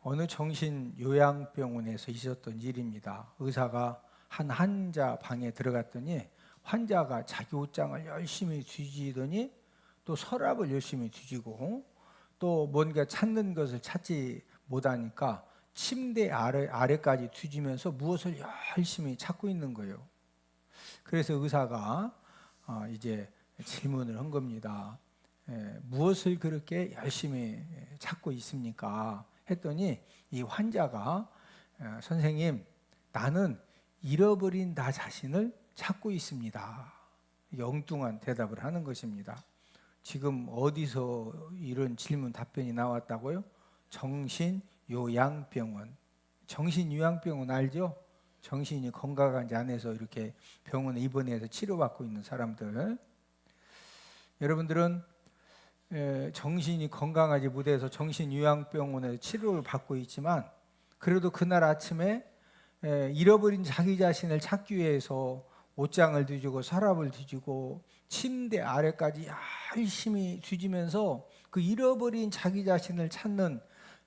어느 정신요양병원에서 있었던 일입니다. 의사가 한 환자 방에 들어갔더니 환자가 자기 옷장을 열심히 뒤지더니 또 서랍을 열심히 뒤지고 또 뭔가 찾는 것을 찾지 못하니까 침대 아래까지 뒤지면서 무엇을 열심히 찾고 있는 거예요. 그래서 의사가 이제 질문을 한 겁니다. 무엇을 그렇게 열심히 찾고 있습니까? 했더니 이 환자가 선생님, 나는 잃어버린 나 자신을 찾고 있습니다. 엉뚱한 대답을 하는 것입니다. 지금 어디서 이런 질문 답변이 나왔다고요? 정신요양병원. 정신요양병원 알죠? 정신이 건강하지 않아서 이렇게 병원에 입원해서 치료받고 있는 사람들. 여러분들은 정신이 건강하지 못해서 정신요양병원에서 치료를 받고 있지만 그래도 그날 아침에 잃어버린 자기 자신을 찾기 위해서 옷장을 뒤지고 서랍을 뒤지고 침대 아래까지 열심히 뒤지면서 그 잃어버린 자기 자신을 찾는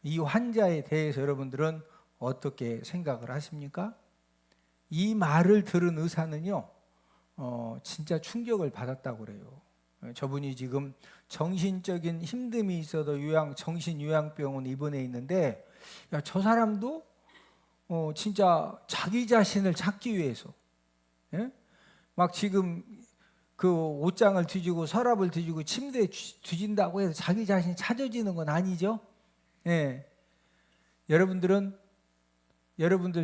이 환자에 대해서 여러분들은 어떻게 생각을 하십니까? 이 말을 들은 의사는요, 진짜 충격을 받았다고 그래요. 저분이 지금 정신적인 힘듦이 있어도 정신요양병원 입원해 있는데, 야, 저 사람도 진짜 자기 자신을 찾기 위해서, 예? 막 지금 그 옷장을 뒤지고 서랍을 뒤지고 침대에 뒤진다고 해서 자기 자신이 찾아지는 건 아니죠. 예. 여러분들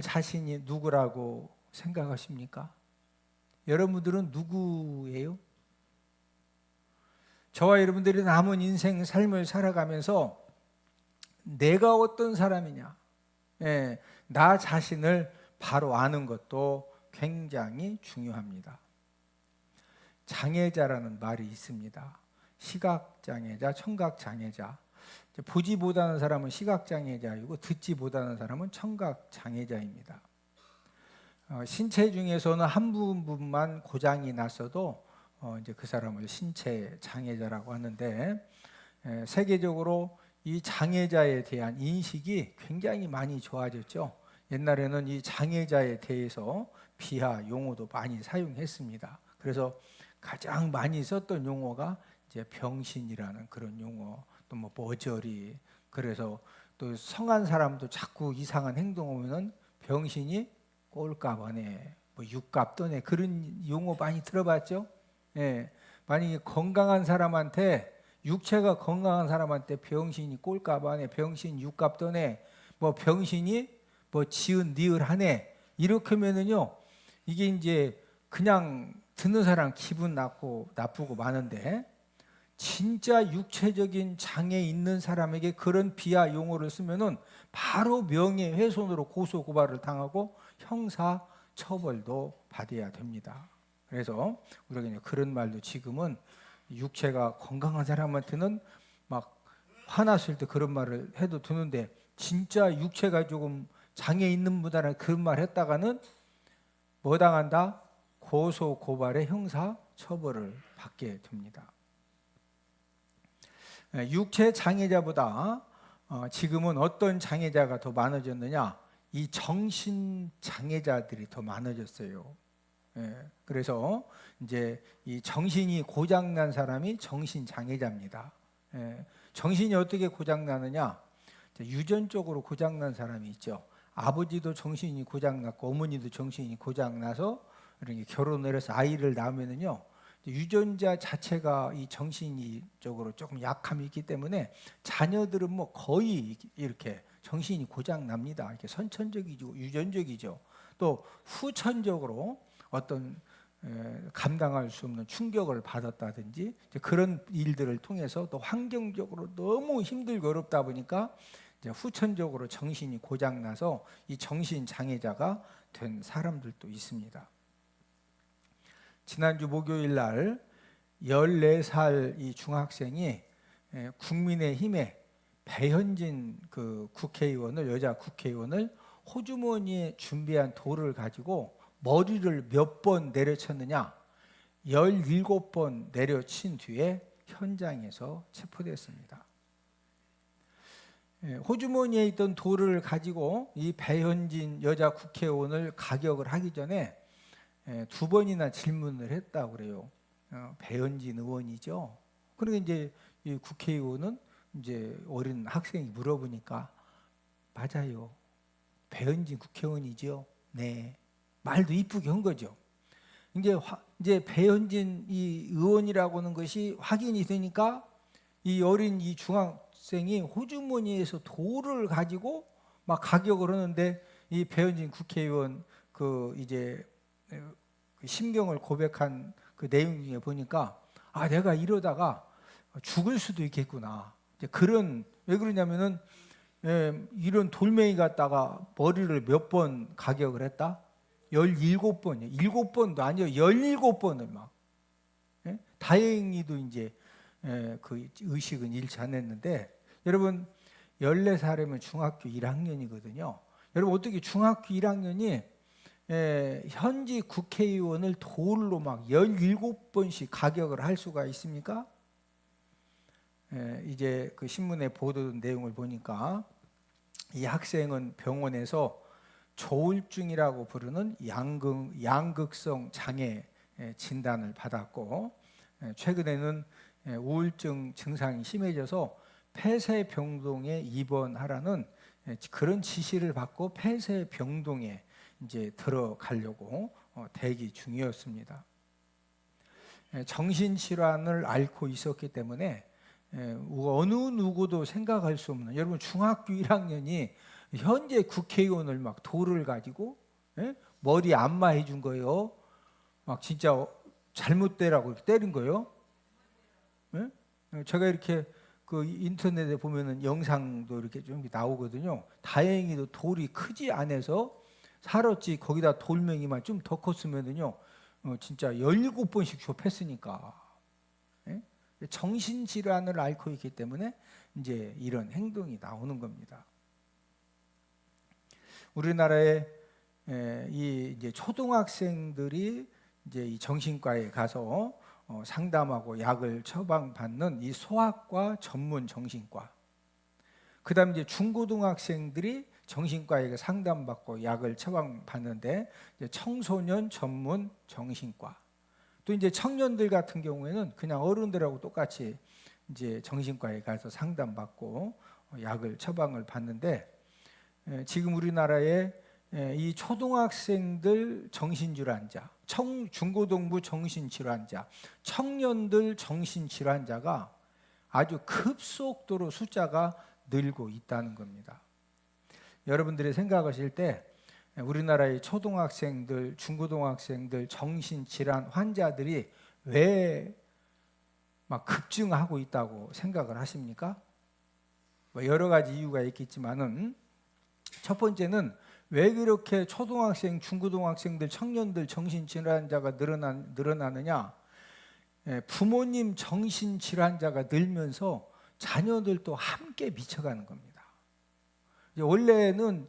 자신이 누구라고 생각하십니까? 여러분들은 누구예요? 저와 여러분들이 남은 인생 삶을 살아가면서 내가 어떤 사람이냐, 나 자신을 바로 아는 것도 굉장히 중요합니다. 장애자라는 말이 있습니다. 시각장애자, 청각장애자. 보지 못하는 사람은 시각장애자이고 듣지 못하는 사람은 청각장애자입니다. 신체 중에서는 한 부분만 고장이 났어도 이제 그 사람을 신체 장애자라고 하는데, 세계적으로 이 장애자에 대한 인식이 굉장히 많이 좋아졌죠. 옛날에는 이 장애자에 대해서 비하 용어도 많이 사용했습니다. 그래서 가장 많이 썼던 용어가 이제 병신이라는 그런 용어, 또 뭐 머저리. 그래서 또 성한 사람도 자꾸 이상한 행동하면은 병신이 꼴값하네, 뭐 육값도네, 그런 용어 많이 들어봤죠? 만약에 건강한 사람한테, 육체가 건강한 사람한테 병신이 꼴값하네, 병신 육값도네, 뭐 병신이 뭐 지은 니을하네, 이렇게 하면은요, 이게 이제 그냥 듣는 사람 기분 나쁘고 마는데, 진짜 육체적인 장애 있는 사람에게 그런 비하 용어를 쓰면은 바로 명예훼손으로 고소 고발을 당하고 형사 처벌도 받아야 됩니다. 그래서 우리가 그런 말도 지금은 육체가 건강한 사람한테는 막 화났을 때 그런 말을 해도 되는데, 진짜 육체가 조금 장애 있는 분들은 그런 말 했다가는 뭐 당한다? 고소 고발의 형사 처벌을 받게 됩니다. 육체 장애자보다 지금은 어떤 장애자가 더 많아졌느냐? 이 정신 장애자들이 더 많아졌어요. 그래서 이제 이 정신이 고장난 사람이 정신 장애자입니다. 정신이 어떻게 고장나느냐? 유전적으로 고장난 사람이 있죠. 아버지도 정신이 고장났고 어머니도 정신이 고장나서 이렇게 결혼을 해서 아이를 낳으면은요, 유전자 자체가 이 정신적으로 조금 약함이 있기 때문에 자녀들은 뭐 거의 이렇게 정신이 고장납니다. 이렇게 선천적이죠, 유전적이죠. 또 후천적으로 어떤 감당할 수 없는 충격을 받았다든지 그런 일들을 통해서 또 환경적으로 너무 힘들고 어렵다 보니까 이제 후천적으로 정신이 고장나서 이 정신 장애자가 된 사람들도 있습니다. 지난주 목요일 날 14살 이 중학생이 국민의힘에 배현진 그 여자 국회의원을 호주머니에 준비한 돌을 가지고 머리를 몇 번 내려쳤느냐? 17번 내려친 뒤에 현장에서 체포됐습니다. 호주머니에 있던 돌을 가지고 이 배현진 여자 국회의원을 가격을 하기 전에 두 번이나 질문을 했다고 그래요. 배현진 의원이죠. 그러니까 이제 이 국회의원은 이제 어린 학생이 물어보니까 맞아요. 배현진 국회의원이죠. 네. 말도 이쁘게 한 거죠. 이제 배현진 이 의원이라고 하는 것이 확인이 되니까 이 어린 이 중학생이 호주머니에서 돌을 가지고 막 가격을 하는데 이 배현진 국회의원 그 이제 그 심경을 고백한 그 내용 중에 보니까 아 내가 이러다가 죽을 수도 있겠구나. 이제 그런 왜 그러냐면은 이런 돌멩이 갖다가 머리를 몇 번 가격을 했다? 17번이요. 7번도 아니요. 17번을 막. 다행히도 이제 그 의식은 잃지 않았는데 여러분 14살이면 중학교 1학년이거든요. 여러분 어떻게 중학교 1학년이 현지 국회의원을 돌로 막 17번씩 가격을 할 수가 있습니까? 이제 그 신문에 보도된 내용을 보니까 이 학생은 병원에서 조울증이라고 부르는 양극성 장애 진단을 받았고 최근에는 우울증 증상이 심해져서 폐쇄병동에 입원하라는 그런 지시를 받고 폐쇄병동에 이제 들어가려고 대기 중이었습니다. 정신질환을 앓고 있었기 때문에 어느 누구도 생각할 수 없는 여러분 중학교 1학년이 현재 국회의원을 막 돌을 가지고 머리 안마해 준 거예요. 막 진짜 잘못되라고 때린 거예요. 제가 이렇게 그 인터넷에 보면은 영상도 이렇게 좀 나오거든요. 다행히도 돌이 크지 않아서 살았지 거기다 돌멩이만 좀 더 컸으면은요 진짜 17번씩 좁혔으니까. 정신질환을 앓고 있기 때문에 이제 이런 행동이 나오는 겁니다. 우리나라에 이 이제 초등학생들이 이제 이 정신과에 가서 상담하고 약을 처방받는 이 소아과 전문 정신과. 그다음 이제 중고등학생들이 정신과에 상담받고 약을 처방받는데 이제 청소년 전문 정신과. 또 이제 청년들 같은 경우에는 그냥 어른들하고 똑같이 이제 정신과에 가서 상담받고 약을 처방을 받는데 지금 우리나라에 이 초등학생들 정신질환자, 중고등부 정신질환자, 청년들 정신질환자가 아주 급속도로 숫자가 늘고 있다는 겁니다. 여러분들이 생각하실 때 우리나라의 초등학생들, 중고등학생들 정신질환 환자들이 왜 막 급증하고 있다고 생각을 하십니까? 뭐 여러 가지 이유가 있겠지만은 첫 번째는 왜 그렇게 초등학생, 중고등학생들, 청년들 정신질환자가 늘어나느냐? 부모님 정신질환자가 늘면서 자녀들도 함께 미쳐가는 겁니다. 원래는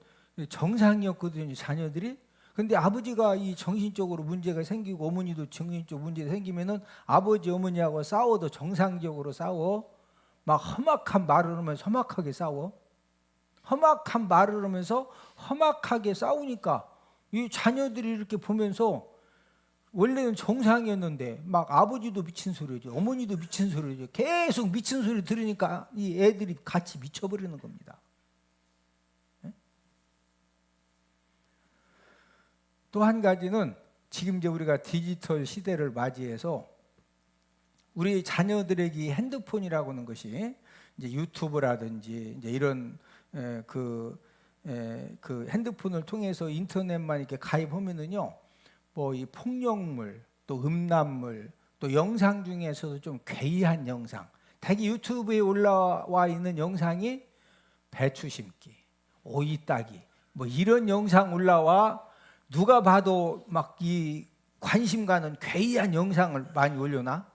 정상이었거든요, 자녀들이. 근데 아버지가 이 정신적으로 문제가 생기고 어머니도 정신적 문제가 생기면은 아버지 어머니하고 싸워도 정상적으로 싸워. 막 험악한 말을 하면서 험악하게 싸워. 험악한 말을 하면서 험악하게 싸우니까 이 자녀들이 이렇게 보면서 원래는 정상이었는데 막 아버지도 미친 소리죠, 어머니도 미친 소리죠. 계속 미친 소리 들으니까 이 애들이 같이 미쳐버리는 겁니다. 또 한 가지는 지금 이제 우리가 디지털 시대를 맞이해서 우리 자녀들에게 핸드폰이라고 하는 것이 이제 유튜브라든지 이제 이런 그 핸드폰을 통해서 인터넷만 이렇게 가입하면은요, 뭐 이 폭력물, 또 음란물, 또 영상 중에서도 좀 괴이한 영상, 대개 유튜브에 올라와 있는 영상이 배추 심기, 오이 따기, 뭐 이런 영상 올라와 누가 봐도 막 이 관심 가는 괴이한 영상을 많이 올려놔.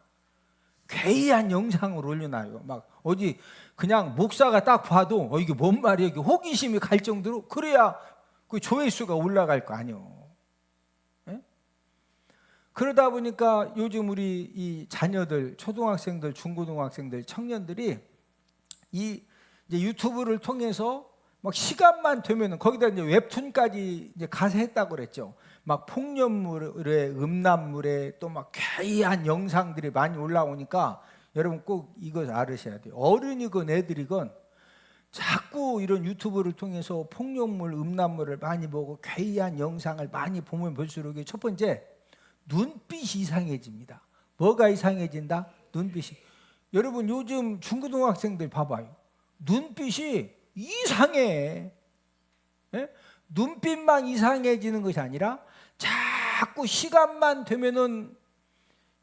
괴이한 영상을 올려놔요. 막 어디 그냥 목사가 딱 봐도 이게 뭔 말이야, 이게 호기심이 갈 정도로. 그래야 그 조회수가 올라갈 거 아니요. 예? 그러다 보니까 요즘 우리 이 자녀들, 초등학생들, 중고등학생들, 청년들이 이 이제 유튜브를 통해서 막 시간만 되면은 거기다 이제 웹툰까지 이제 가세했다고 그랬죠. 막 폭력물에 음란물에 또 막 괴이한 영상들이 많이 올라오니까 여러분 꼭 이거 알으셔야 돼요. 어른이건 애들이건 자꾸 이런 유튜브를 통해서 폭력물, 음란물을 많이 보고 괴이한 영상을 많이 보면 볼수록 첫 번째 눈빛이 이상해집니다. 뭐가 이상해진다? 눈빛이. 여러분 요즘 중고등학생들 봐봐요. 눈빛이 이상해. 예? 눈빛만 이상해지는 것이 아니라 자꾸 시간만 되면은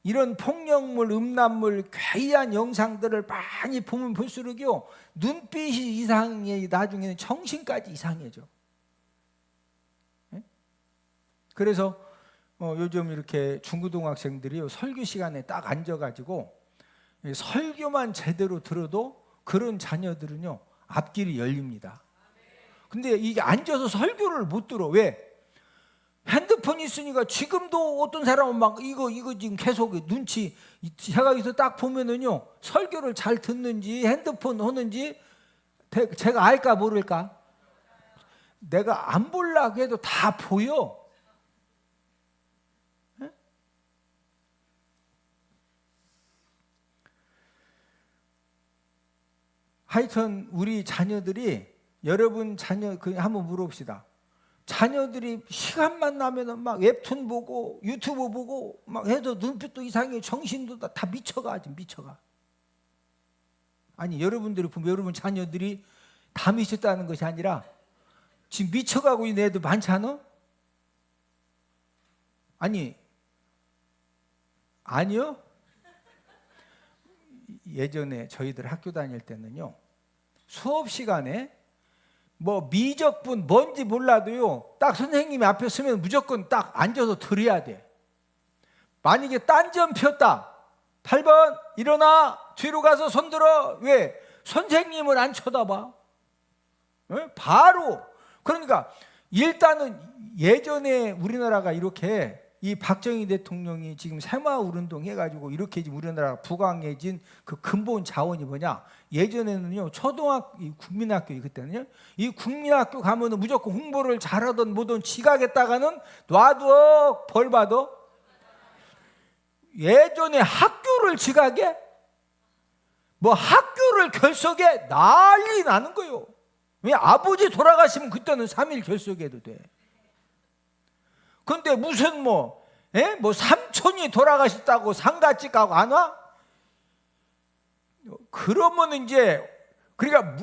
이런 폭력물, 음란물, 괴이한 영상들을 많이 보면 볼수록요 눈빛이 이상해. 나중에는 정신까지 이상해져. 예? 그래서 요즘 이렇게 중고등학생들이 설교 시간에 딱 앉아가지고 설교만 제대로 들어도 그런 자녀들은요 앞길이 열립니다. 근데 이게 앉아서 설교를 못 들어. 왜? 핸드폰 있으니까 지금도 어떤 사람은 막 이거 지금 계속 눈치 제가 딱 보면은요 설교를 잘 듣는지 핸드폰 하는지 제가 알까 모를까? 내가 안 보려고 해도 다 보여. 네? 하여튼 우리 자녀들이 여러분 자녀 한번 물어봅시다. 자녀들이 시간만 나면은 막 웹툰 보고 유튜브 보고 막 해도 눈빛도 이상해. 정신도 다 미쳐가. 아직 미쳐가. 아니 여러분들이 보면 여러분 자녀들이 다 미쳤다는 것이 아니라 지금 미쳐가고 있는 애들 많지 않아? 아니요. 예전에 저희들 학교 다닐 때는요 수업 시간에 뭐 미적분 뭔지 몰라도요 딱 선생님이 앞에 서면 무조건 딱 앉아서 들어야 돼. 만약에 딴점 폈다 8번 일어나 뒤로 가서 손 들어. 왜? 선생님을 안 쳐다봐. 네? 바로. 그러니까 일단은 예전에 우리나라가 이렇게 이 박정희 대통령이 지금 새마을운동 해가지고 이렇게 지금 우리나라가 부강해진 그 근본 자원이 뭐냐? 예전에는요 초등학교 국민학교 그때는요 이 국민학교 가면은 무조건 홍보를 잘하던 뭐든 지각했다가는 놔둬 벌 받아. 예전에 학교를 지각해? 뭐 학교를 결석해? 난리 나는 거요. 왜? 아버지 돌아가시면 그때는 3일 결석해도 돼. 근데 무슨 뭐 삼촌이 돌아가셨다고 상가집 가고 안 와? 그러면 이제 그러니까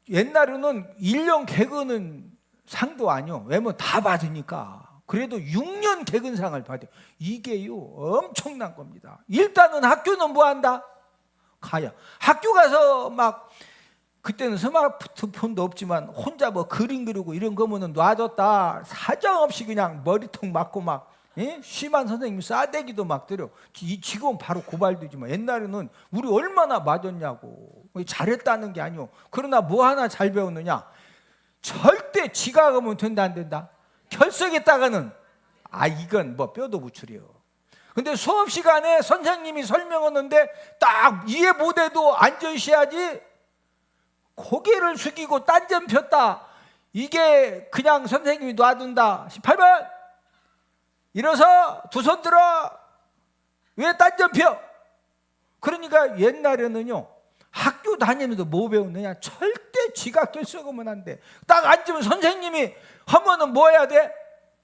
옛날에는 1년 개근은 상도 아니요. 왜냐면 다 받으니까. 그래도 6년 개근상을 받아요. 이게요 엄청난 겁니다. 일단은 학교는 뭐 한다? 가야. 학교 가서 막 그때는 스마트폰도 없지만 혼자 뭐 그림 그리고 이런 거면은 놔뒀다 사정없이 그냥 머리통 맞고 막 심한 선생님 싸대기도 막 때려. 지금은 바로 고발되지만 옛날에는 우리 얼마나 맞았냐고. 잘했다는 게 아니오. 그러나 뭐 하나 잘 배웠느냐? 절대 지각하면 된다 안 된다? 결석했다가는 이건 뭐 뼈도 무출이요. 근데 수업 시간에 선생님이 설명하는데 딱 이해 못해도 앉아 있어야지. 고개를 숙이고 딴점 폈다. 이게 그냥 선생님이 놔둔다. 18번 일어서 두 손 들어. 왜 딴점 펴? 그러니까 옛날에는요 학교 다니면서 뭐 배웠느냐? 절대 지각 결석하면 안 돼. 딱 앉으면 선생님이 하면은 뭐 해야 돼?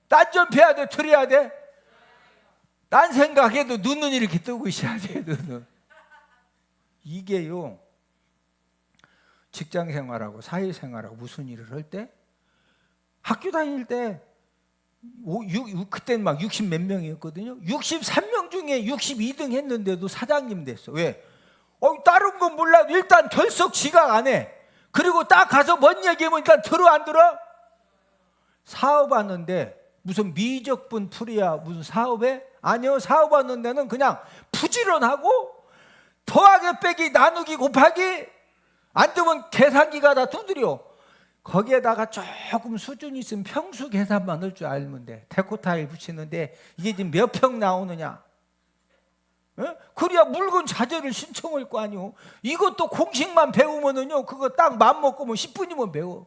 딴점 펴야 돼? 들어야 돼? 딴 생각해도 눈은 이렇게 뜨고 있어야 돼. 눈은. 이게요 직장 생활하고 사회 생활하고 무슨 일을 할 때 학교 다닐 때 그때는 막 60 몇 명이었거든요. 63명 중에 62등 했는데도 사장님 됐어. 왜? 다른 건 몰라도 일단 결석 지각 안 해. 그리고 딱 가서 뭔 얘기하면 일단 들어 안 들어? 사업하는데 무슨 미적분 풀이야 무슨 사업에? 아니요. 사업하는 데는 그냥 부지런하고 더하기 빼기 나누기 곱하기 안 되면 계산기가 다 두드려. 거기에다가 조금 수준이 있으면 평수 계산만 할 줄 알면 돼. 데코타일 붙이는데 이게 지금 몇 평 나오느냐? 예? 그래야 물건 자재를 신청할 거 아니오. 이것도 공식만 배우면은요, 그거 딱 맘 먹고 뭐 10분이면 배워.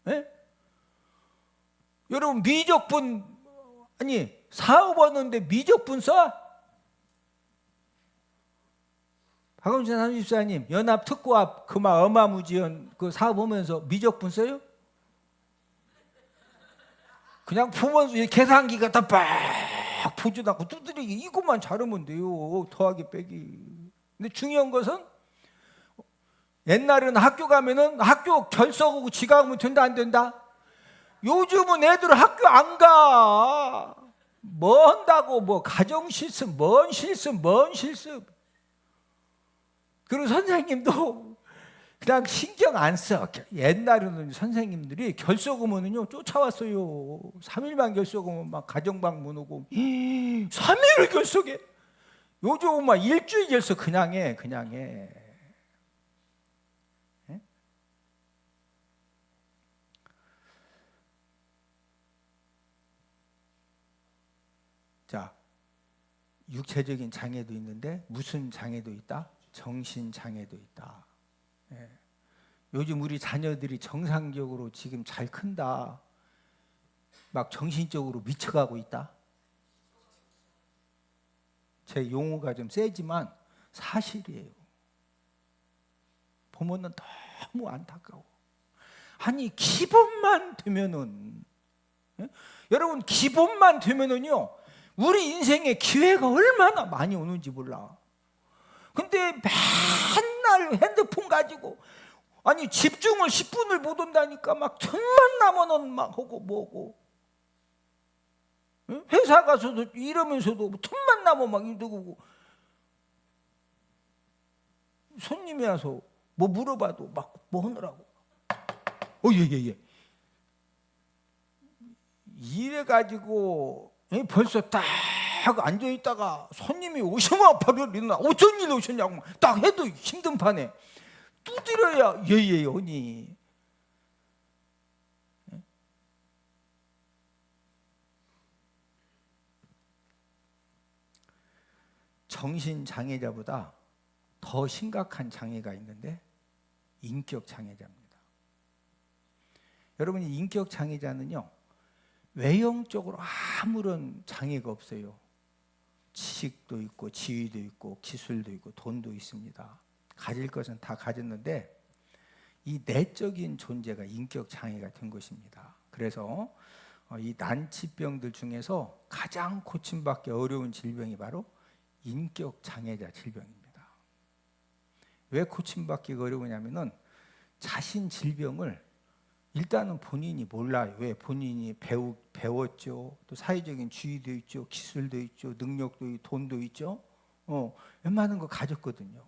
예? 여러분 미적분, 아니 사업하는데 미적분 써? 박원순 삼집사님 연합 특고합 그만 어마무지한 그 사업하면서 미적분 써요? 그냥 보면서 계산기 갖다 빡 보지도 않고 두드리기 이것만 잘하면 돼요. 더하기 빼기. 근데 중요한 것은 옛날에는 학교 가면은 학교 결석하고 지각하면 된다 안 된다? 요즘은 애들 학교 안 가. 뭐 한다고 뭐 가정실습 뭔 실습 뭔 실습. 그리고 선생님도 그냥 신경 안 써. 옛날에는 선생님들이 결석하면은요 쫓아왔어요. 3일만 결석하면 막 가정방문 오고 3일을 결석해. 요즘은 막 일주일 결석 그냥 해. 예? 자, 육체적인 장애도 있는데 무슨 장애도 있다? 정신 장애도 있다. 예. 요즘 우리 자녀들이 정상적으로 지금 잘 큰다. 막 정신적으로 미쳐가고 있다. 제 용어가 좀 세지만 사실이에요. 보면은 너무 안타까워. 아니 기본만 되면은, 예? 여러분 기본만 되면은요 우리 인생에 기회가 얼마나 많이 오는지 몰라. 근데 맨날 핸드폰 가지고 아니 집중을 10분을 못 한다니까. 막 틈만 나면은 막 하고 뭐고. 회사 가서도 이러면서도 틈만 나면 막 이러고. 손님이 와서 뭐 물어봐도 막 뭐 하느라고. 예예예. 이래 가지고 벌써 딱 앉아 있다가 손님이 오시면 바로 일어나. 어쩐 일로 오셨냐고 딱 해도 힘든 판에 두드려야 예예 언니. 정신 장애자보다 더 심각한 장애가 있는데 인격 장애자입니다. 여러분이 인격 장애자는요 외형적으로 아무런 장애가 없어요. 지식도 있고 지위도 있고 기술도 있고 돈도 있습니다. 가질 것은 다 가졌는데 이 내적인 존재가 인격 장애가 된 것입니다. 그래서 이 난치병들 중에서 가장 고침받기 어려운 질병이 바로 인격 장애자 질병입니다. 왜 고침받기가 어려우냐면은 자신 질병을 일단은 본인이 몰라요. 왜? 본인이 배웠죠. 또 사회적인 지위도 있죠. 기술도 있죠. 능력도 있고 돈도 있죠. 웬만한 거 가졌거든요.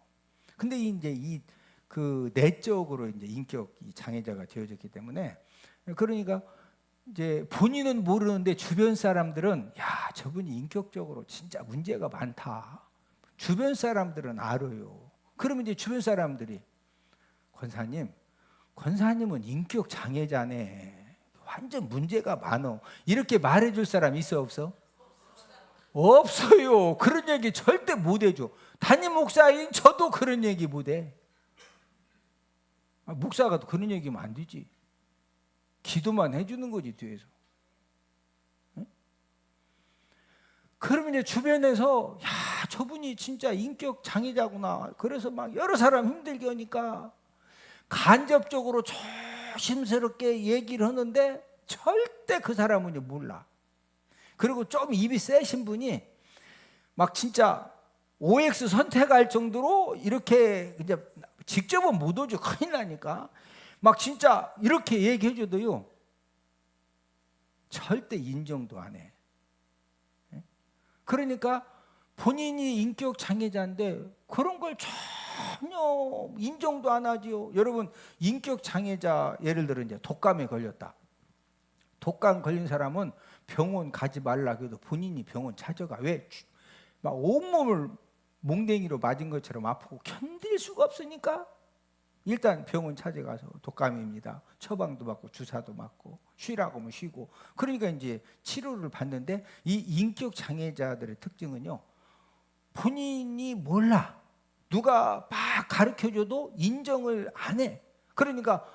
근데 이제 그 내적으로 이제 인격 장애자가 되어졌기 때문에 그러니까 이제 본인은 모르는데 주변 사람들은 야, 저분이 인격적으로 진짜 문제가 많다. 주변 사람들은 알아요. 그러면 이제 주변 사람들이 권사님은 인격 장애자네. 완전 문제가 많어. 이렇게 말해줄 사람 있어 없어? 없어요. 그런 얘기 절대 못 해줘. 담임 목사인 저도 그런 얘기 못 해. 목사가 또 그런 얘기면 안 되지. 기도만 해주는 거지 뒤에서. 응? 그러면 이제 주변에서 야, 저분이 진짜 인격 장애자구나. 그래서 막 여러 사람 힘들게 하니까 간접적으로 조심스럽게 얘기를 하는데 절대 그 사람은 몰라. 그리고 좀 입이 세신 분이 막 진짜 OX 선택할 정도로 이렇게 이제 직접은 못 오죠. 큰일 나니까. 막 진짜 이렇게 얘기해줘도요 절대 인정도 안 해. 그러니까 본인이 인격 장애자인데 그런 걸 전혀 인정도 안 하지요. 여러분 인격 장애자 예를 들어 이제 독감에 걸렸다. 독감 걸린 사람은 병원 가지 말라고 해도 본인이 병원 찾아가. 왜? 막 온몸을 몽댕이로 맞은 것처럼 아프고 견딜 수가 없으니까 일단 병원 찾아가서 독감입니다. 처방도 받고 주사도 맞고 쉬라고 하면 쉬고. 그러니까 이제 치료를 받는데 이 인격 장애자들의 특징은요 본인이 몰라. 누가 막 가르쳐줘도 인정을 안 해. 그러니까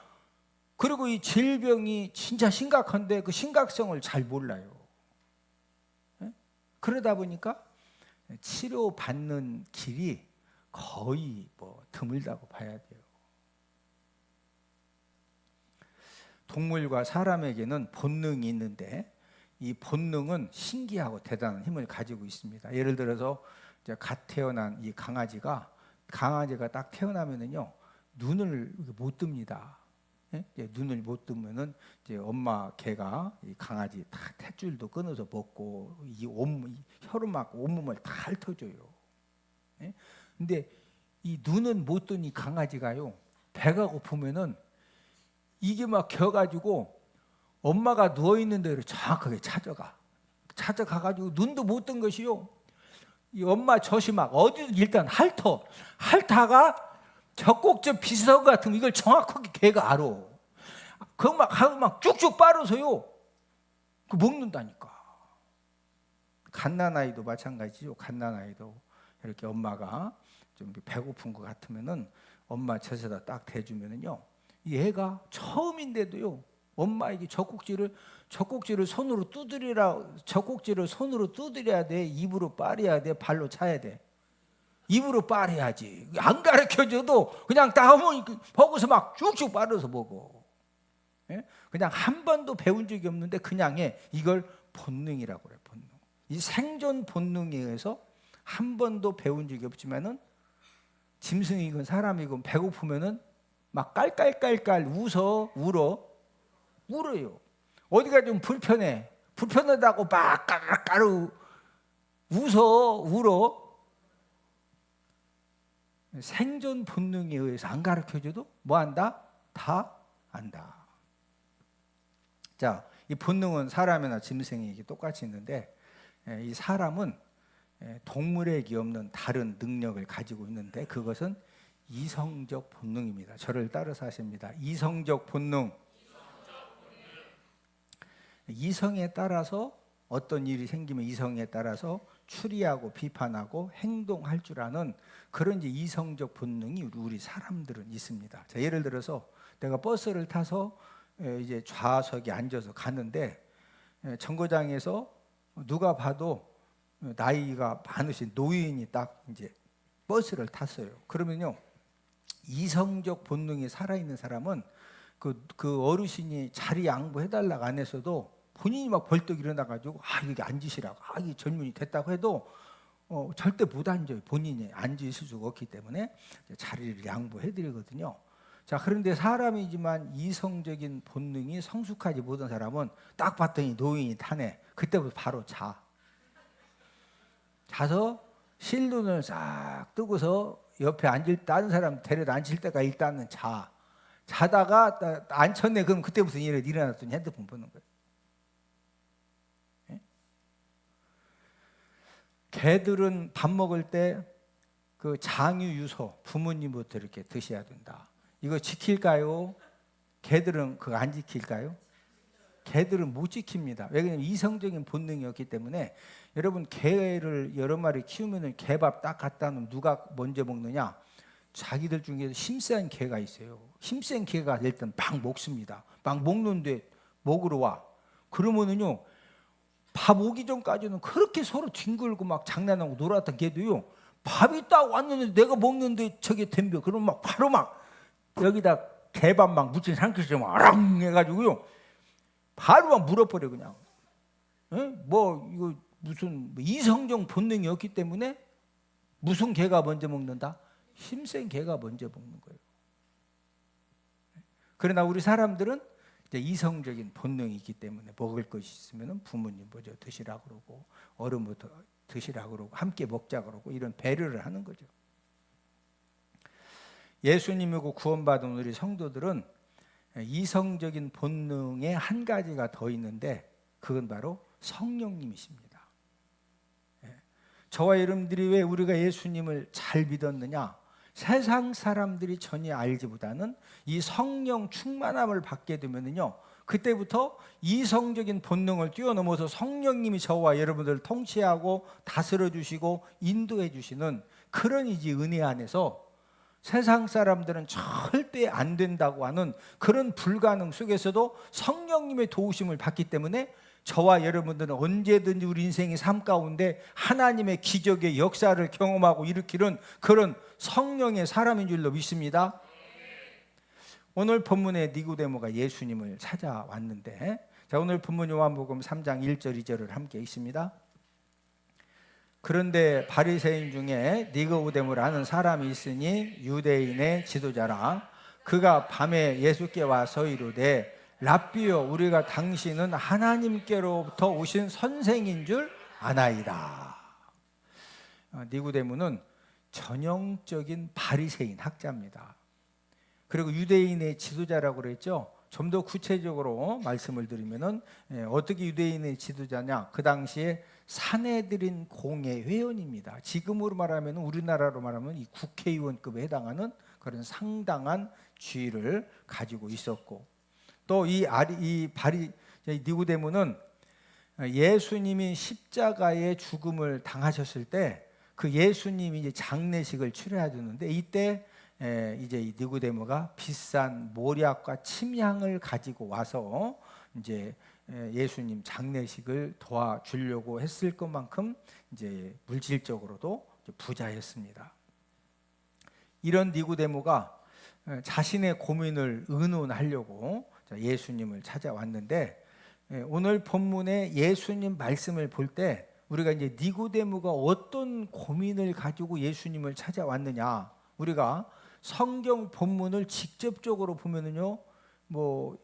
그리고 이 질병이 진짜 심각한데 그 심각성을 잘 몰라요. 그러다 보니까 치료받는 길이 거의 드물다고 봐야 돼요. 동물과 사람에게는 본능이 있는데 이 본능은 신기하고 대단한 힘을 가지고 있습니다. 예를 들어서 이제 갓 태어난 이 강아지가 딱 태어나면은요 눈을 못 뜹니다. 눈을 못 뜨면은 이제 엄마 개가 이 강아지 다 탯줄도 끊어서 먹고 이 혀로 막 온몸을 다 핥아줘요. 근데 이 눈은 못 뜬 이 강아지가요 배가 고프면은 이게 막 겨가지고 엄마가 누워 있는 데로 정확하게 찾아가가지고 눈도 못 뜬 것이요. 이 엄마 젖이 막 어디든 일단 핥다가 젖꼭지 비석 같은 거 이걸 정확하게 걔가 알아. 그거 막 쭉쭉 빨아서요. 그 먹는다니까. 갓난아이도 마찬가지죠. 갓난아이도 이렇게 엄마가 좀 배고픈 것 같으면은 엄마 젖에다 딱 대주면은요. 얘가 처음인데도요. 엄마에게 젖꼭지를 손으로 두드려야 돼. 입으로 빨아야 돼. 발로 차야 돼. 입으로 빨아야지. 안 가르쳐줘도 그냥 따오면 보고서 막 쭉쭉 빨아서 먹어. 그냥 한 번도 배운 적이 없는데 그냥 해. 이걸 본능이라고 그래. 본능. 이 생존 본능에 의해서 한 번도 배운 적이 없지만은 짐승이건 사람이건 배고프면은 막 깔깔깔깔 울어요. 어디가 좀 불편하다고 막 까르르 울어. 생존 본능에 의해서 안 가르쳐줘도 뭐 한다? 다 안다. 자, 이 본능은 사람이나 짐승에게 똑같이 있는데 이 사람은 동물에게 없는 다른 능력을 가지고 있는데 그것은 이성적 본능입니다. 저를 따라서 하십니다. 이성적 본능. 이성에 따라서 어떤 일이 생기면 이성에 따라서 추리하고 비판하고 행동할 줄 아는 그런 이제 이성적 본능이 우리 사람들은 있습니다. 자, 예를 들어서 내가 버스를 타서 이제 좌석에 앉아서 가는데 정거장에서 누가 봐도 나이가 많으신 노인이 딱 이제 버스를 탔어요. 그러면요 이성적 본능이 살아있는 사람은 그 어르신이 자리 양보해달라고 안 했어도 본인이 막 벌떡 일어나가지고 여기 앉으시라고 이 젊은이 됐다고 해도 절대 못 앉아요. 본인이 앉을 수가 없기 때문에 자리를 양보해드리거든요. 자, 그런데 사람이지만 이성적인 본능이 성숙하지 못한 사람은 딱 봤더니 노인이 타네. 그때부터 바로 자서 실눈을 싹 뜨고서 옆에 다른 사람 데려다 앉힐 때가 일단은 자다가 앉혔네. 그럼 그때부터 일어났더니 핸드폰 보는 거예요. 개들은 밥 먹을 때 그 장유유소 부모님부터 이렇게 드셔야 된다. 이거 지킬까요? 개들은 그거 안 지킬까요? 개들은 못 지킵니다. 왜냐하면 이성적인 본능이 없기 때문에. 여러분 개를 여러 마리 키우면 개밥 딱 갖다 놓으면 누가 먼저 먹느냐? 자기들 중에서 힘센 개가 있어요. 힘센 개가 일단 막 먹습니다. 막 먹는데 먹으러 와. 그러면은요 밥 오기 전까지는 그렇게 서로 뒹굴고 막 장난하고 놀았던 개도요 밥이 딱 왔는데 내가 먹는데 저게 덤벼. 그러면 막 바로 막 여기다 개밥 막 묻힌 상추처럼 아랑 해가지고요 바로 막 물어버려 그냥. 이거 무슨 이성적 본능이 없기 때문에 무슨 개가 먼저 먹는다? 힘센 개가 먼저 먹는 거예요. 그러나 우리 사람들은 이제 이성적인 본능이 있기 때문에 먹을 것이 있으면 부모님 먼저 드시라 그러고 어른부터 드시라 그러고 함께 먹자 그러고 이런 배려를 하는 거죠. 예수님이고 구원받은 우리 성도들은 이성적인 본능에 한 가지가 더 있는데 그건 바로 성령님이십니다. 저와 여러분들이 왜 우리가 예수님을 잘 믿었느냐? 세상 사람들이 전혀 알지보다는 이 성령 충만함을 받게 되면요 그때부터 이성적인 본능을 뛰어넘어서 성령님이 저와 여러분들을 통치하고 다스려 주시고 인도해 주시는 그런 이제 은혜 안에서 세상 사람들은 절대 안 된다고 하는 그런 불가능 속에서도 성령님의 도우심을 받기 때문에 저와 여러분들은 언제든지 우리 인생의 삶 가운데 하나님의 기적의 역사를 경험하고 일으키는 그런 성령의 사람인 줄로 믿습니다. 오늘 본문의 니고데모가 예수님을 찾아왔는데, 자, 오늘 본문 요한복음 3장 1절 2절을 함께 있습니다. 그런데 바리새인 중에 니고데모라는 사람이 있으니 유대인의 지도자라. 그가 밤에 예수께 와서 이르되 랍비여, 우리가 당신은 하나님께로부터 오신 선생인 줄 아나이다. 니고데모는 전형적인 바리새인 학자입니다. 그리고 유대인의 지도자라고 그랬죠. 좀 더 구체적으로 말씀을 드리면은 어떻게 유대인의 지도자냐? 그 당시에 산헤드린 공회 회원입니다. 지금으로 말하면, 우리나라로 말하면 이 국회의원급에 해당하는 그런 상당한 지위를 가지고 있었고, 또 니고데모는 예수님이 십자가의 죽음을 당하셨을 때 그 예수님이 이제 장례식을 치러야 되는데, 이때 이제 이 니고데모가 비싼 모략과 침향을 가지고 와서 이제 예수님 장례식을 도와주려고 했을 것만큼 이제 물질적으로도 부자였습니다. 이런 니고데모가 자신의 고민을 의논하려고 예수님을 찾아왔는데, 오늘 본문의 예수님 말씀을 볼 때 우리가 이제 니고데모가 어떤 고민을 가지고 예수님을 찾아왔느냐, 우리가 성경 본문을 직접적으로 보면은요, 뭐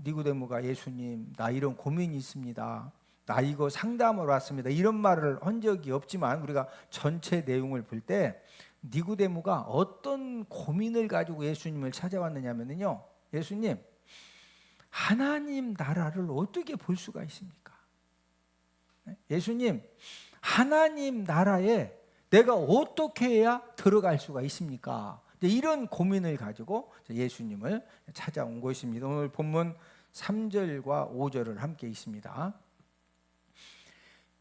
니고데모가 예수님, 나 이런 고민이 있습니다, 나 이거 상담으로 왔습니다, 이런 말을 한 적이 없지만, 우리가 전체 내용을 볼 때 니고데모가 어떤 고민을 가지고 예수님을 찾아왔느냐면요, 예수님, 하나님 나라를 어떻게 볼 수가 있습니까? 예수님, 하나님 나라에 내가 어떻게 해야 들어갈 수가 있습니까? 이런 고민을 가지고 예수님을 찾아온 것입니다. 오늘 본문 3절과 5절을 함께 있습니다.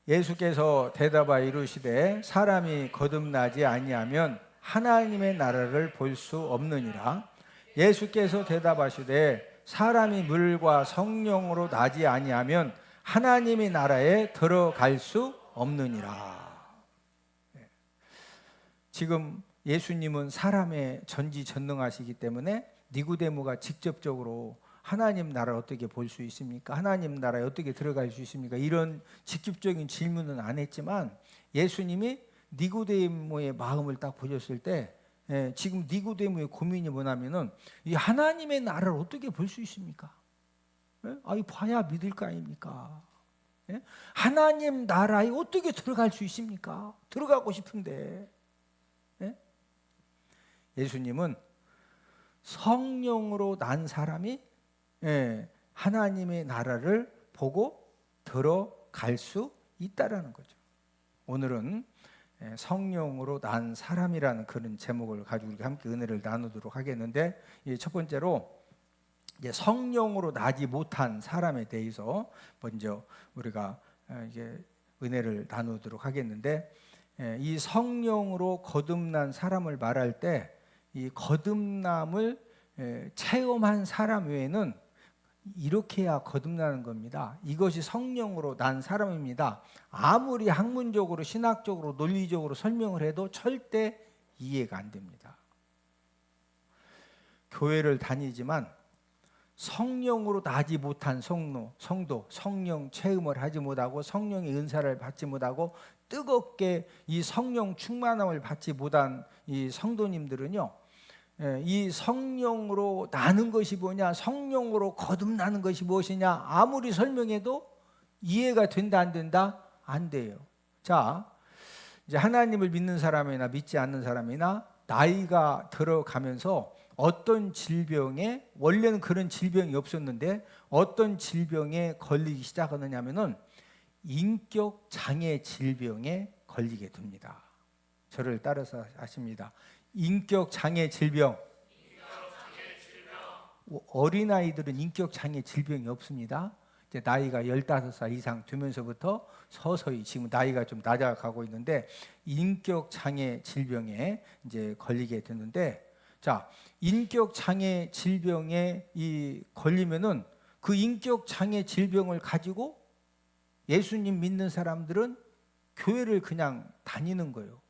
예수께서 대답하여 이르시되 사람이 거듭나지 아니하면 하나님의 나라를 볼 수 없느니라. 예수께서 대답하시되 사람이 물과 성령으로 나지 아니하면 하나님의 나라에 들어갈 수 없느니라. 지금 예수님은 사람의 전지전능하시기 때문에 니고데모가 직접적으로 하나님 나라를 어떻게 볼 수 있습니까? 하나님 나라에 어떻게 들어갈 수 있습니까? 이런 직접적인 질문은 안 했지만, 예수님이 니고데모의 마음을 딱 보셨을 때 지금 니고데모의 고민이 뭐냐면은, 이 하나님의 나라를 어떻게 볼 수 있습니까? 이 봐야 믿을 거 아닙니까? 하나님 나라에 어떻게 들어갈 수 있습니까? 들어가고 싶은데. 예수님은 성령으로 난 사람이 하나님의 나라를 보고 들어갈 수 있다라는 거죠. 오늘은 성령으로 난 사람이라는 그런 제목을 가지고 우리가 함께 은혜를 나누도록 하겠는데, 첫 번째로 성령으로 나지 못한 사람에 대해서 먼저 우리가 이제 은혜를 나누도록 하겠는데, 이 성령으로 거듭난 사람을 말할 때 이 거듭남을 체험한 사람 외에는 이렇게 해야 거듭나는 겁니다. 이것이 성령으로 난 사람입니다. 아무리 학문적으로 신학적으로 논리적으로 설명을 해도 절대 이해가 안 됩니다. 교회를 다니지만 성령으로 나지 못한 성도, 성령 체험을 하지 못하고 성령의 은사를 받지 못하고 뜨겁게 이 성령 충만함을 받지 못한 이 성도님들은요, 이 성령으로 나는 것이 뭐냐, 성령으로 거듭나는 것이 무엇이냐, 아무리 설명해도 이해가 된다 안 된다? 안 돼요. 자, 이제 하나님을 믿는 사람이나 믿지 않는 사람이나 나이가 들어가면서 어떤 질병에, 원래는 그런 질병이 없었는데 어떤 질병에 걸리기 시작하느냐면은 인격 장애 질병에 걸리게 됩니다. 저를 따라서 하십니다. 인격 장애 질병. 어린아이들은 인격 장애 질병이 없습니다. 이제 나이가 15살 이상 되면서부터 서서히 지금 나이가 좀 낮아가고 있는데 인격 장애 질병에 이제 걸리게 되는데, 자, 인격 장애 질병에 걸리면은 그 인격 장애 질병을 가지고 예수님 믿는 사람들은 교회를 그냥 다니는 거예요.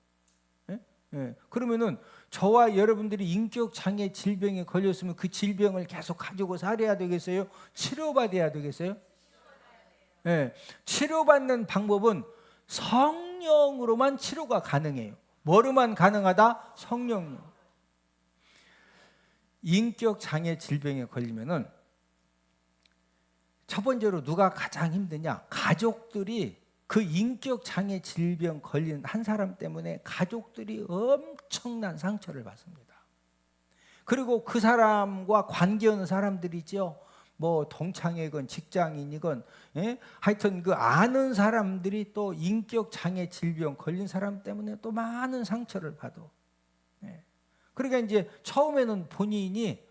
예. 그러면은 저와 여러분들이 인격 장애 질병에 걸렸으면 그 질병을 계속 가지고 살아야 되겠어요? 치료받아야 되겠어요? 예. 치료받는 방법은 성령으로만 치료가 가능해요. 뭐로만 가능하다? 성령으로. 인격 장애 질병에 걸리면은 첫 번째로 누가 가장 힘드냐? 가족들이 그 인격 장애 질병 걸린 한 사람 때문에 가족들이 엄청난 상처를 받습니다. 그리고 그 사람과 관계하는 사람들이죠. 뭐 동창이건 직장인이건, 예? 하여튼 그 아는 사람들이 또 인격 장애 질병 걸린 사람 때문에 또 많은 상처를 받아. 예. 그러니까 이제 처음에는 본인이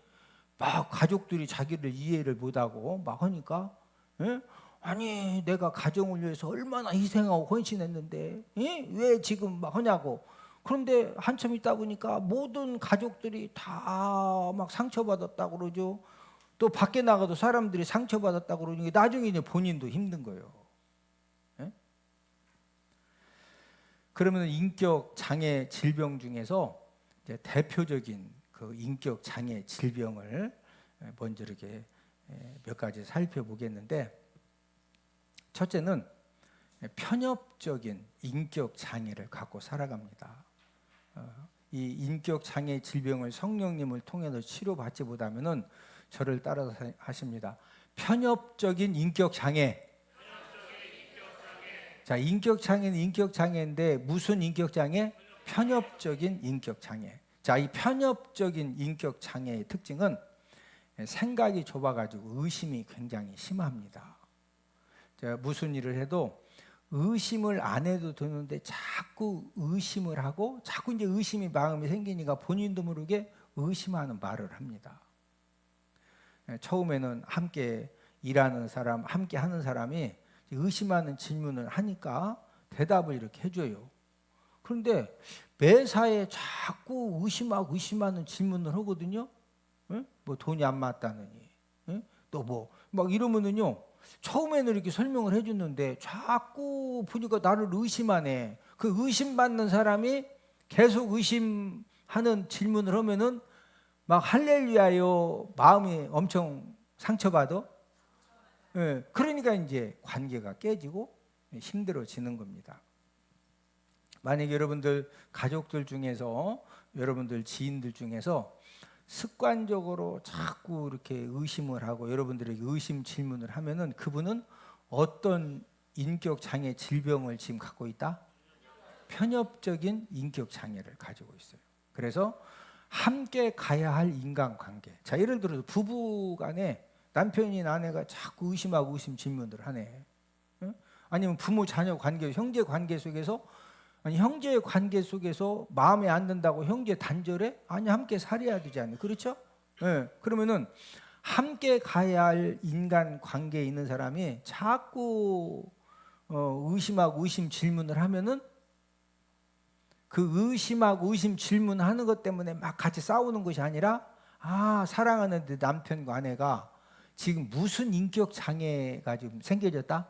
막 가족들이 자기를 이해를 못하고 막 하니까, 예? 아니 내가 가정을 위해서 얼마나 희생하고 헌신했는데, 예? 왜 지금 막 하냐고. 그런데 한참 있다 보니까 모든 가족들이 다 막 상처받았다고 그러죠. 또 밖에 나가도 사람들이 상처받았다고 그러니까 나중에 이제 본인도 힘든 거예요. 예? 그러면 인격 장애 질병 중에서 이제 대표적인 그 인격 장애 질병을 먼저 이렇게 몇 가지 살펴보겠는데, 첫째는 편협적인 인격 장애를 갖고 살아갑니다. 이 인격 장애 질병을 성령님을 통해서 치료받지 못하면은 저를 따라서 하십니다. 편협적인 인격 장애. 자, 인격 장애는 인격 장애인데 무슨 인격 장애? 편협적인 인격 장애. 자, 이 편협적인 인격 장애의 특징은 생각이 좁아가지고 의심이 굉장히 심합니다. 제가 무슨 일을 해도 의심을 안 해도 되는데 자꾸 의심을 하고 자꾸 이제 의심이 마음에 생기니까 본인도 모르게 의심하는 말을 합니다. 처음에는 함께 일하는 사람, 함께 하는 사람이 의심하는 질문을 하니까 대답을 이렇게 해줘요. 그런데 매사에 자꾸 의심하는 질문을 하거든요. 뭐 돈이 안 맞다느니, 또 뭐 막 이러면은요. 처음에는 이렇게 설명을 해줬는데 자꾸 보니까 나를 의심하네. 그 의심받는 사람이 계속 의심하는 질문을 하면은 막 할렐루야요 마음이 엄청 상처받아. 예, 그러니까 이제 관계가 깨지고 힘들어지는 겁니다. 만약 여러분들 가족들 중에서, 여러분들 지인들 중에서 습관적으로 자꾸 이렇게 의심을 하고 여러분들에게 의심 질문을 하면은 그분은 어떤 인격 장애 질병을 지금 갖고 있다? 편협적인 인격 장애를 가지고 있어요. 그래서 함께 가야 할 인간관계. 자, 예를 들어서 부부 간에 남편이나 아내가 자꾸 의심하고 의심 질문을 하네. 응? 아니면 부모 자녀 관계, 형제 관계 속에서, 아니 형제의 관계 속에서 마음에 안 든다고 형제 단절해? 아니 함께 살아야 되지 않나요? 그렇죠? 네. 그러면은 함께 가야 할 인간 관계에 있는 사람이 자꾸 의심하고 의심 질문을 하면은 그 의심하고 의심 질문하는 것 때문에 막 같이 싸우는 것이 아니라, 아, 사랑하는 내 남편과 아내가 지금 무슨 인격 장애가 좀 생겨졌다?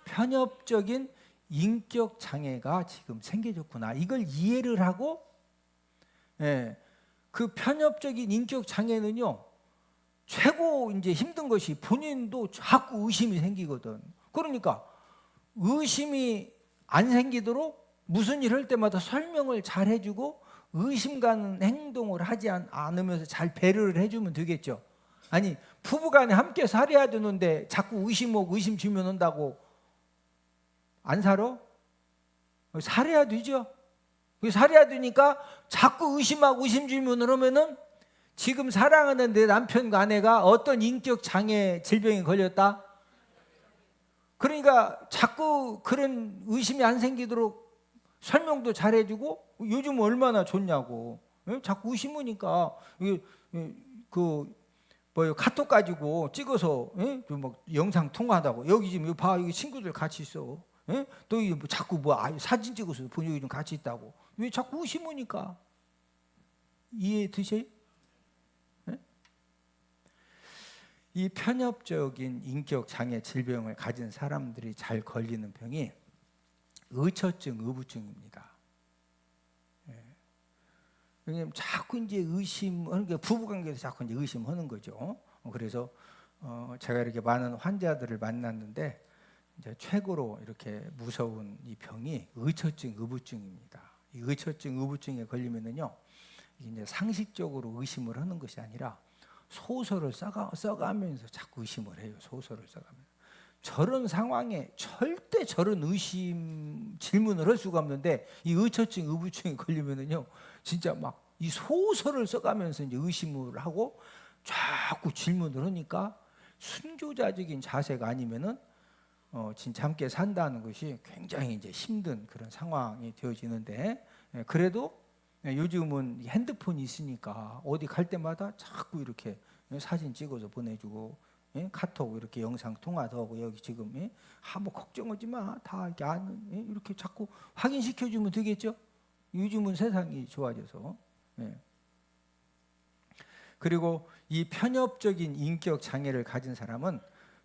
편협적인 인격 장애가 지금 생겨졌구나. 이걸 이해를 하고, 예, 그 편협적인 인격 장애는요, 최고 이제 힘든 것이 본인도 자꾸 의심이 생기거든. 그러니까 의심이 안 생기도록 무슨 일 할 때마다 설명을 잘 해주고 의심 가는 행동을 하지 않으면서 잘 배려를 해주면 되겠죠. 아니 부부간에 함께 살아야 되는데 자꾸 의심하고 의심 질문한다고 안 살아? 살아야 되죠. 살아야 되니까 자꾸 의심하고 의심 질문을 하면은 지금 사랑하는 내 남편과 아내가 어떤 인격 장애 질병에 걸렸다? 그러니까 자꾸 그런 의심이 안 생기도록 설명도 잘해주고 요즘 얼마나 좋냐고. 자꾸 의심하니까 그 뭐 카톡 가지고 찍어서 뭐 영상 통화하다고 여기 지금 봐 여기 친구들 같이 있어. 또 뭐 자꾸 뭐 사진 찍어서 분위기 좀 같이 있다고 왜 자꾸 의심하니까 이해 드세요? 이 편협적인 인격 장애 질병을 가진 사람들이 잘 걸리는 병이 의처증, 의부증입니다. 왜냐면 자꾸 이제 그러니까 부부관계에서 자꾸 이제 의심하는 거죠. 그래서 제가 이렇게 많은 환자들을 만났는데 이제 최고로 이렇게 무서운 이 병이 의처증, 의부증입니다. 이 의처증, 의부증에 걸리면은요, 이제 상식적으로 의심을 하는 것이 아니라 소설을 써가면서 자꾸 의심을 해요. 소설을 써가면서. 저런 상황에 절대 저런 의심 질문을 할 수가 없는데 이 의처증, 의부증에 걸리면은요, 진짜 막 이 소설을 써가면서 이제 의심을 하고 자꾸 질문을 하니까 순교자적인 자세가 아니면은 진짜 함께 산다는 것이 굉장히 이제 힘든 그런 상황이 되어지는데 그래도 요즘은 핸드폰이 있으니까 어디 갈 때마다 자꾸 이렇게 사진 찍어서 보내주고 카톡 이렇게 영상 통화도 하고 여기 지금 뭐 걱정하지 마 다 이렇게 아는 이렇게 자꾸 확인시켜주면 되겠죠. 요즘은 세상이 좋아져서 그리고 이 편협적인 인격 장애를 가진 사람은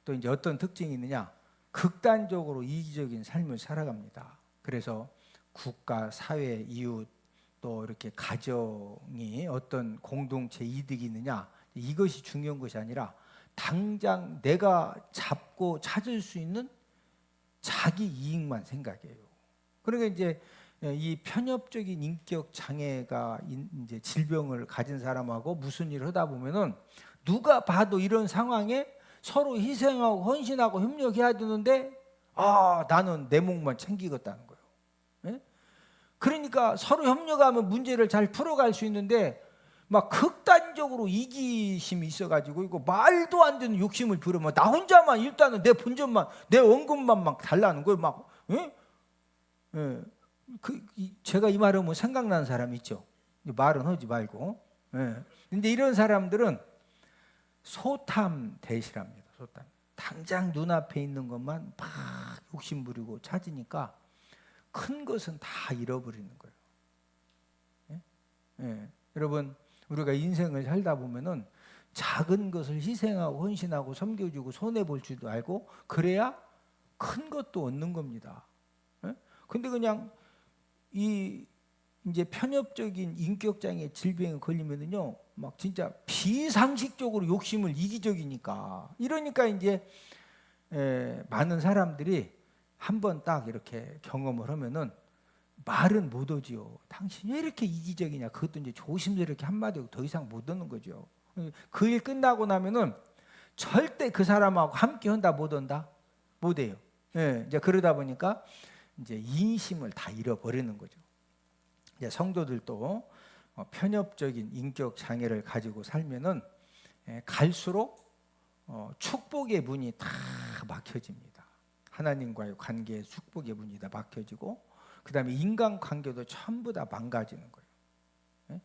또 이제 어떤 특징이 있느냐? 극단적으로 이기적인 삶을 살아갑니다. 그래서 국가, 사회, 이웃 또 이렇게 가정이 어떤 공동체 이득이 있느냐 이것이 중요한 것이 아니라 당장 내가 잡고 찾을 수 있는 자기 이익만 생각해요. 그러니까 이제 이 편협적인 인격 장애가 이제 질병을 가진 사람하고 무슨 일을 하다 보면은 누가 봐도 이런 상황에 서로 희생하고 헌신하고 협력해야 되는데 나는 내 목만 챙기겠다는 거예요. 그러니까 서로 협력하면 문제를 잘 풀어갈 수 있는데 막 극단적으로 이기심이 있어가지고 이거 말도 안 되는 욕심을 부르면 나 혼자만 일단은 내 본전만 내 원금만 막 달라는 거예요. 막 제가 이 말하면 생각나는 사람 있죠. 말은 하지 말고. 근데 이런 사람들은 소탐대실합니다. 소탐. 당장 눈앞에 있는 것만 막 욕심 부리고 찾으니까 큰 것은 다 잃어버리는 거예요. 여러분 우리가 인생을 살다 보면은 작은 것을 희생하고 헌신하고 섬겨주고 손해 볼 줄도 알고 그래야 큰 것도 얻는 겁니다. 근데 그냥 이 이제 편협적인 인격장애 질병에 걸리면은요, 막 진짜 비상식적으로 욕심을 이기적이니까 이러니까 이제 많은 사람들이 한번 딱 이렇게 경험을 하면은 말은 못 하지요. 당신이 왜 이렇게 이기적이냐? 그것도 이제 조심스럽게 한마디 더 이상 못 하는 거죠. 그 일 끝나고 나면은 절대 그 사람하고 함께 한다 못 한다 못 해요. 이제 그러다 보니까 이제 인심을 다 잃어버리는 거죠. 이제 성도들도 편협적인 인격 장애를 가지고 살면은 갈수록 축복의 문이 다 막혀집니다. 하나님과의 관계에 축복의 문이 다 막혀지고 그 다음에 인간관계도 전부 다 망가지는 거예요.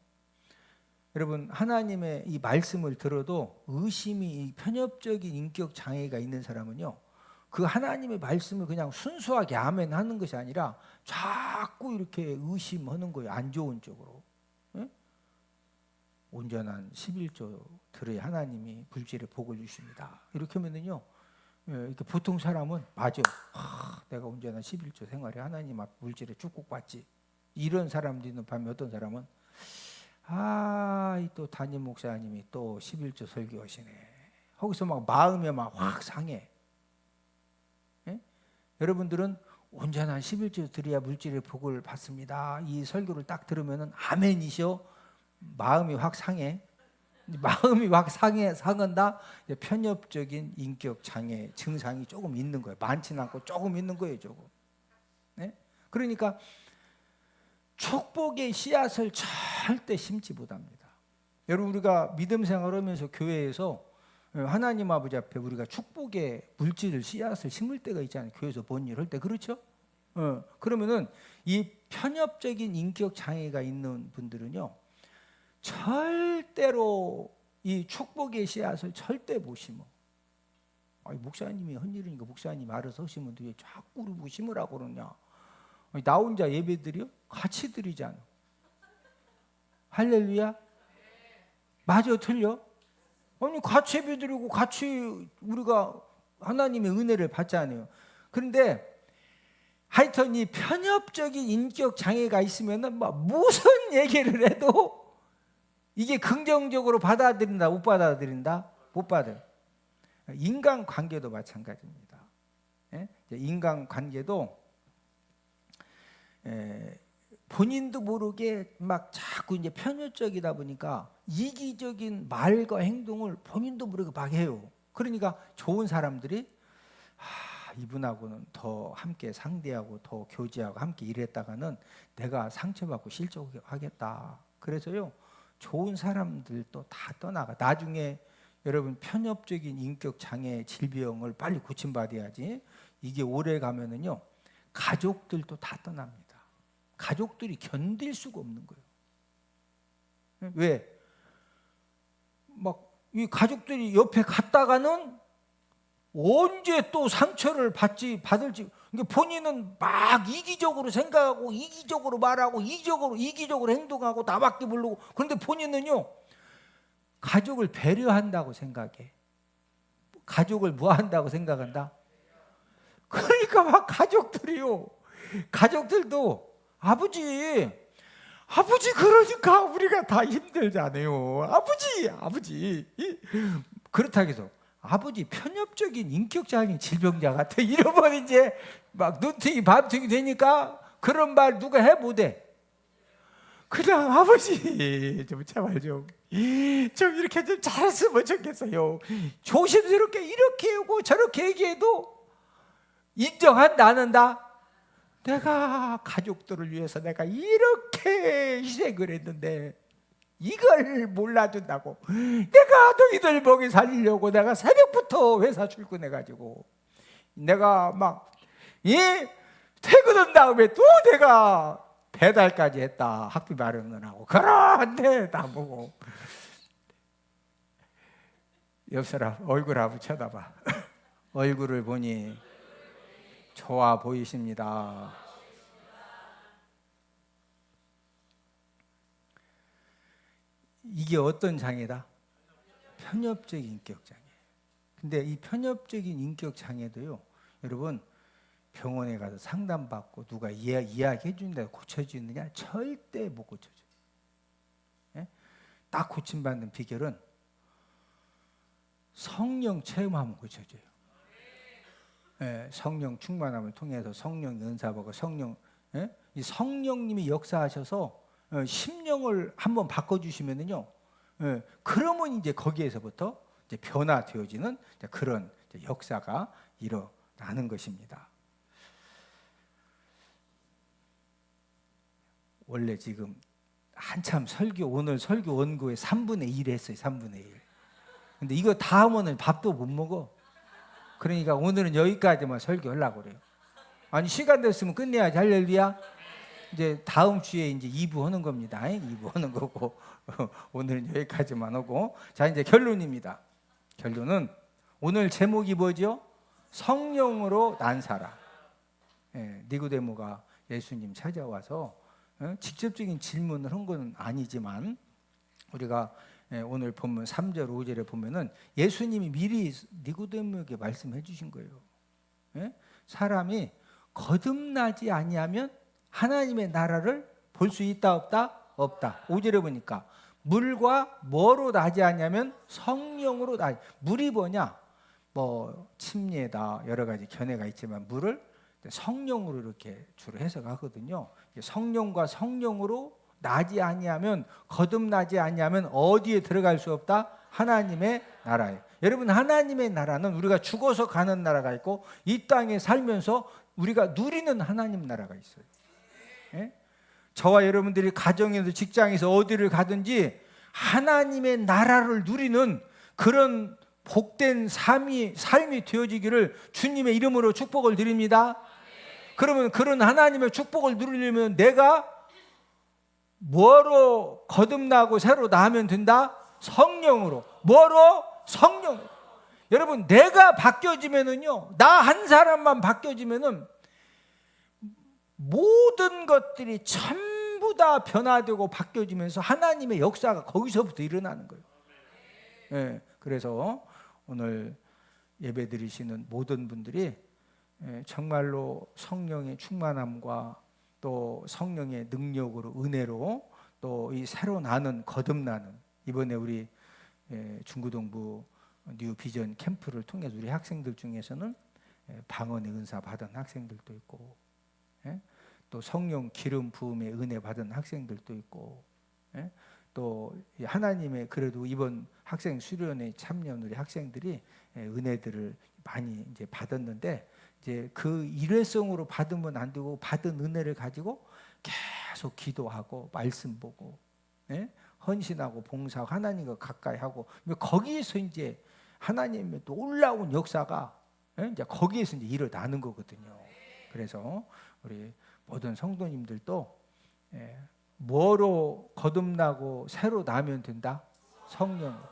여러분 하나님의 이 말씀을 들어도 의심이 이 편협적인 인격 장애가 있는 사람은요 그 하나님의 말씀을 그냥 순수하게 아멘 하는 것이 아니라 자꾸 이렇게 의심하는 거예요. 안 좋은 쪽으로. 온전한 11조 들어야 하나님이 물질의 복을 주십니다. 이렇게 하면은요 이렇게 보통 사람은 맞아. 내가 온전한 11조 생활에 하나님 앞 물질의 축복받지. 이런 사람들이 반면 어떤 사람은 또 담임 목사님이 또 11조 설교하시네. 거기서 막 마음에 막 확 상해. 여러분들은 온전한 11조 드려야 물질의 복을 받습니다. 이 설교를 딱 들으면은 아멘이셔. 마음이 확 상해. 마음이 확 상한다. 편협적인 인격 장애 증상이 조금 있는 거예요. 많지는 않고 조금 있는 거예요, 조금. 그러니까 축복의 씨앗을 절대 심지 못합니다. 여러분 우리가 믿음 생활하면서 교회에서 하나님 아버지 앞에 우리가 축복의 물질을 씨앗을 심을 때가 있잖아요. 교회에서 본 일 할 때 그렇죠? 그러면은 이 편협적인 인격 장애가 있는 분들은요 절대로 이 축복의 씨앗을 절대 못 심어. 아니, 목사님이 헌일이니까 목사님 알아서 하시면 왜 자꾸 우리 심으라고 그러냐. 아니, 나 혼자 예배 드려? 같이 드리잖아. 할렐루야? 맞아, 틀려? 아니, 같이 예배 드리고 같이 우리가 하나님의 은혜를 받잖아요. 그런데 하여튼 이 편협적인 인격 장애가 있으면은 뭐 무슨 얘기를 해도 이게 긍정적으로 받아들인다, 못 받아들인다? 못 받아요. 인간 관계도 마찬가지입니다. 인간 관계도 본인도 모르게 막 자꾸 이제 편협적이다 보니까 이기적인 말과 행동을 본인도 모르게 막 해요. 그러니까 좋은 사람들이 이분하고는 더 함께 상대하고 더 교제하고 함께 일했다가는 내가 상처받고 실족하겠다. 그래서요, 좋은 사람들도 다 떠나가. 나중에 여러분 편협적인 인격 장애 질병을 빨리 고침받아야지. 이게 오래 가면은요, 가족들도 다 떠납니다. 가족들이 견딜 수가 없는 거예요. 왜? 막 이 가족들이 옆에 갔다가는 언제 또 상처를 받을지. 그러니까 본인은 막 이기적으로 생각하고 이기적으로 말하고 이기적으로 행동하고 나밖에 모르고. 그런데 본인은요, 가족을 배려한다고 생각해. 가족을 뭐 한다고 생각한다? 그러니까 막 가족들도 아버지 그러니까 우리가 다 힘들잖아요. 아버지 그렇다고 해서 아버지 편협적인 인격장애인 질병자 같아 이러면 이제 막 눈탱이 밤탱이 되니까 그런 말 누가 해 못해. 그냥 아버지 좀 제발 좀 이렇게 좀 잘했으면 좋겠어요. 조심스럽게 이렇게 하고 저렇게 얘기해도 인정한다 안 한다? 내가 가족들을 위해서 내가 이렇게 희생을 했는데 이걸 몰라준다고. 내가 너희들 먹이 살리려고 내가 새벽부터 회사 출근해가지고 내가 막 퇴근한 다음에 또 내가 배달까지 했다. 학비 마련을 하고. 그런데 나보고 옆 사람 얼굴 한번 쳐다봐. 얼굴을 보니 좋아 보이십니다. 이게 어떤 장애다? 편협적인 인격 장애. 근데 이 편협적인 인격 장애도요, 여러분 병원에 가서 상담받고 누가 이야기해 준다고 고쳐지느냐? 절대 못 고쳐져요. 딱 고침받는 비결은 성령 체험하면 고쳐져요. 성령 충만함을 통해서 성령 연사받고 이 성령님이 역사하셔서 심령을 한번 바꿔주시면은요, 그러면 이제 거기에서부터 이제 변화되어지는 그런 역사가 일어나는 것입니다. 원래 지금 한참 오늘 설교 원고에 3분의 1 했어요. 3분의 1. 근데 이거 다 하면은 밥도 못 먹어. 그러니까 오늘은 여기까지만 설교하려고 그래요. 아니 시간 됐으면 끝내야지. 할렐루야. 이제 다음 주에 이제 2부 하는 겁니다. 2부 하는 거고 오늘은 여기까지만 하고. 자, 이제 결론입니다. 결론은 오늘 제목이 뭐죠? 성령으로 난 사람. 니고데모가 예수님 찾아와서 직접적인 질문을 한 건 아니지만 우리가 오늘 본문 3절 5절에 보면은 예수님이 미리 니고데모에게 말씀해 주신 거예요. 사람이 거듭나지 아니하면 하나님의 나라를 볼 수 있다 없다? 없다. 5절에 보니까 물과 뭐로 나지 않냐면 성령으로 나지. 물이 뭐냐? 뭐 침례다 여러 가지 견해가 있지만 물을 성령으로 이렇게 주로 해석하거든요. 성령과 성령으로 나지 아니하면 거듭나지 아니하면 어디에 들어갈 수 없다? 하나님의 나라에. 여러분 하나님의 나라는 우리가 죽어서 가는 나라가 있고 이 땅에 살면서 우리가 누리는 하나님 나라가 있어요. 저와 여러분들이 가정에서 직장에서 어디를 가든지 하나님의 나라를 누리는 그런 복된 삶이 되어지기를 주님의 이름으로 축복을 드립니다. 그러면 그런 하나님의 축복을 누리려면 내가 뭐로 거듭나고 새로 나면 된다? 성령으로. 뭐로? 성령. 여러분, 내가 바뀌어지면은요, 나 한 사람만 바뀌어지면은 모든 것들이 전부 다 변화되고 바뀌어지면서 하나님의 역사가 거기서부터 일어나는 거예요. 예, 그래서 오늘 예배 드리시는 모든 분들이 정말로 성령의 충만함과 또 성령의 능력으로, 은혜로, 또 이 새로 나는, 거듭나는, 이번에 우리 중구동부 뉴 비전 캠프를 통해서 우리 학생들 중에서는 방언의 은사 받은 학생들도 있고, 또 성령 기름 부음의 은혜 받은 학생들도 있고, 또 하나님의, 그래도 이번 학생 수련회 참여한 우리 학생들이 은혜들을 많이 이제 받았는데, 이제 그 일회성으로 받으면 안 되고 받은 은혜를 가지고 계속 기도하고 말씀 보고, 헌신하고 봉사하고 하나님과 가까이 하고, 거기에서 이제 하나님의 또 올라온 역사가 이제 거기에서 이제 일어나는 거거든요. 그래서 우리 모든 성도님들도 뭐로 거듭나고 새로 나면 된다? 성령.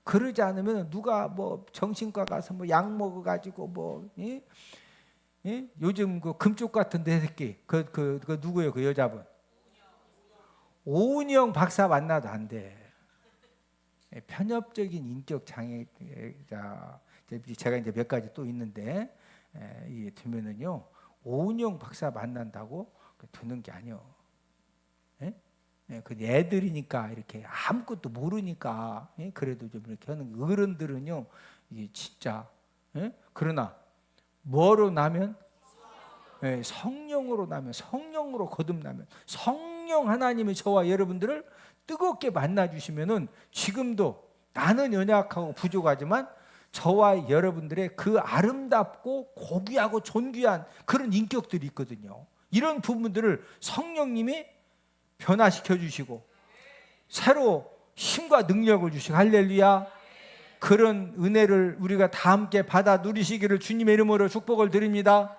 그러지 않으면 누가 뭐 정신과 가서 뭐 약 먹어가지고 뭐 요즘 그 금쪽 같은 내 새끼 그 누구예요? 그 여자분 오은영 박사 만나도 안 돼. 편협적인 인격 장애자. 제가 이제 몇 가지 또 있는데 이게 되면은요, 오은영 박사 만난다고 되는 게 아니요. 그 애들이니까 이렇게 아무것도 모르니까 그래도 좀 이렇게 하는 어른들은요, 이게 진짜. 그러나 뭐로 나면? 성령으로 나면, 성령으로 거듭나면, 성령 하나님이 저와 여러분들을 뜨겁게 만나 주시면은, 지금도 나는 연약하고 부족하지만 저와 여러분들의 그 아름답고 고귀하고 존귀한 그런 인격들이 있거든요. 이런 부분들을 성령님이 변화시켜 주시고 새로 힘과 능력을 주시고, 할렐루야. 그런 은혜를 우리가 다 함께 받아 누리시기를 주님의 이름으로 축복을 드립니다.